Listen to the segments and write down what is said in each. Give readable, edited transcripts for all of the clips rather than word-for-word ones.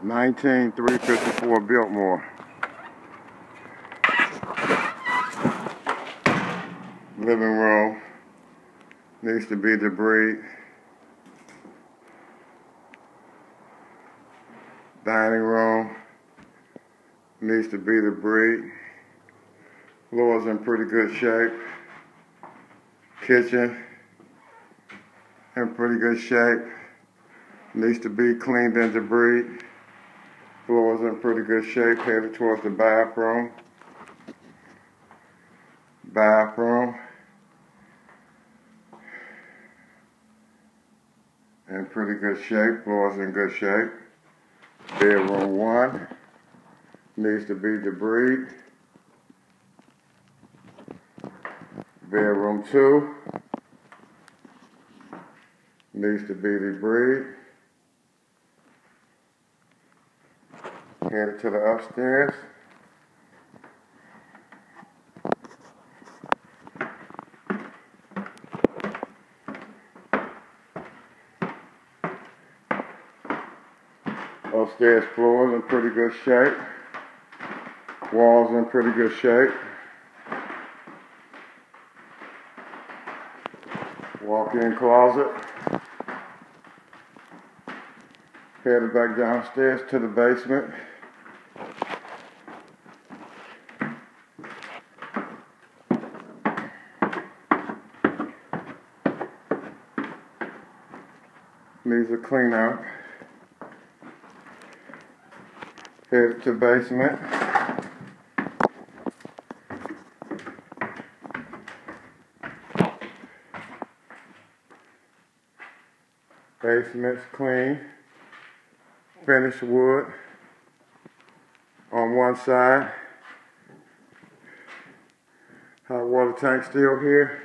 19354 Biltmore. Living room needs to be debris. Dining room needs to be debris. Floor's in pretty good shape. Kitchen in pretty good shape. Needs to be cleaned and debris. Floor's in pretty good shape. Headed towards the bathroom. Bathroom in pretty good shape. Floor's in good shape. Bedroom 1 needs to be debris. Bedroom 2 needs to be debris. Headed to the upstairs. Upstairs floor is in pretty good shape. Walls in pretty good shape. Walk-in closet. Headed back downstairs to the basement. Needs a clean out. Headed to basement. Basement's clean. Finished wood on one side. Hot water tank still here.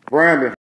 Brandon.